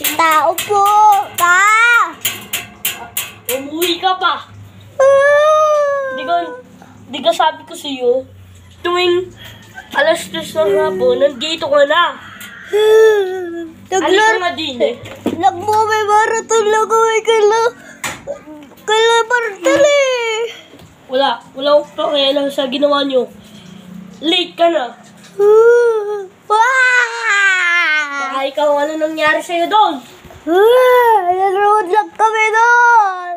Tao po! Pa! Umuwi ka pa. Di ka sabi ko sa'yo, tuwing alas 3 ng hapon, nandito ka na. Halika nga din eh. Nagmumay marathon lang kami kala Bartel eh. Wala akong pakialam sa ginawa nyo. Late ka na. Baka ikaw ano nangyari sa'yo doon. Nanood lang kami doon.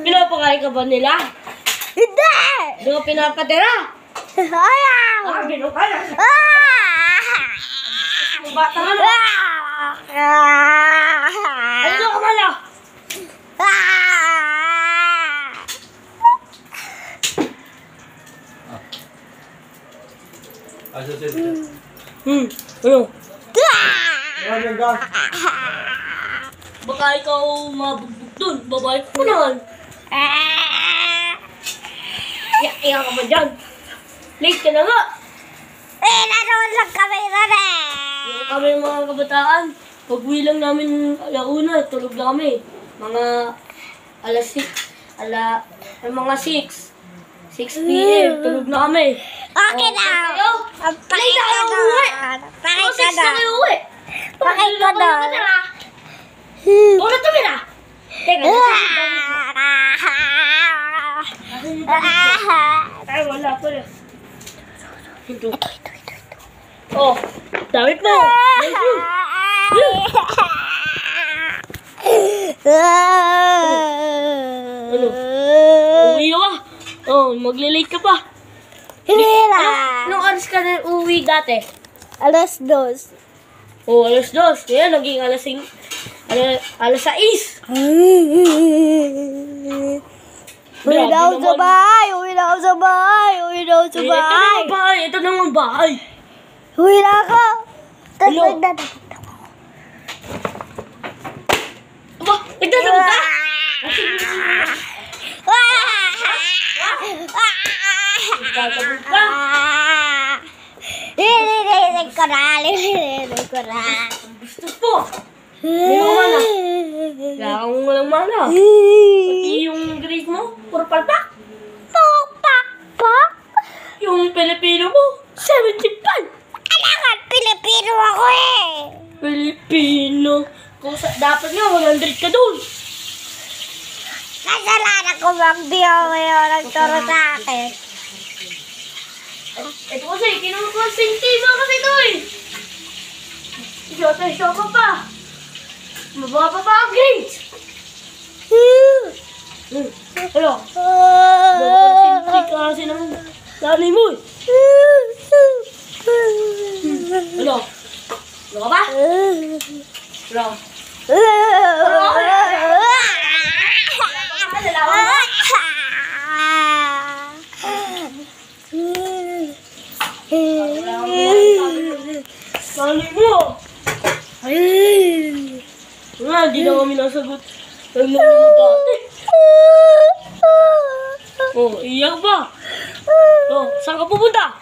Pinapakain ka ba nila? Hindi! Di ka pinapatira? Ayaw! Pinapakain. Bata ka na. Ano ka mala? Ano? Baka ikaw mabugbog dun. Babae ko naman. Iyak ka ba dyan? Late ka na nga. Nanood lang kami doon eh. Yung kami mga kabataan, pag-uwi lang namin alauna, tulog na kami. Mga alas 6, mga 6 p.m. tulog na kami. Okay na. Pakay na kayo uwi. Pakay ka 6 na na. kayo uwi. Pakay ka na. Wala kami na. Teka, ay, wala pala. Ito. Oh, damit mo. Thank you. Ano? Uwi ka ba? Oh, maglilate ka pa. Hindi na. Anong oras ka na uwi dati? Alas 2. Oh, alas 2. Kaya naging alas 6. Alas 6. Uwi na ako sa bahay. Uwi na ako sa bahay. Uwi na ako sa bahay. Ito naman bahay. Uwi na ako. Tapos Ano? nagdadagdag ako. Aba, nagdadabog ka? Nagdadabog ka? Lililig ko na. Lililig ko na. Ang gusto po. Hindi mo mana. Kaya kung walang mana. Pati yung grade mo, puro palpak. Pak. Yung Pilipino mo, 75. Kailangan Pilipino ako eh. Pilipino. Dapat nga 100 ka dun. Kasalanan ko bang ngayon nagturo sa akin. Ito kasi, kinukonsentiba kasi ito eh. Isyo ka pa. Mababa pa ang grades. Ano? Nakonsentri ka kasi ng nanay mo eh. Ano? Ano ka ba? Ano? Nanay mo! Nga, hindi na kami nasagot. Naglalaro dati. Oh, iyak ba? Oh, saan ka pupunta?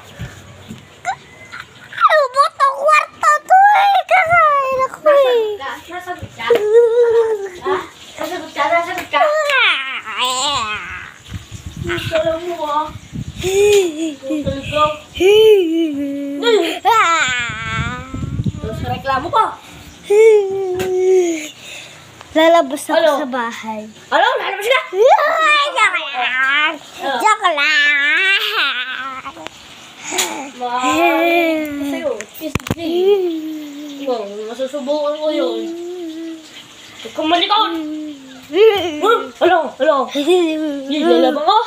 Lubot ang kwarto to eh. Kakain ako eh. Nasagot ka? Ha? Nasagot ka? Salam mo ah. Talaga. Tapos reklamo pa. Lalabas ako Ano? sa bahay. Ano? Lalabas ka? Joke lang. Sa'yo. Masusubukan ko yun. Huwag kang malikot. Ano? Yung lalabang ko?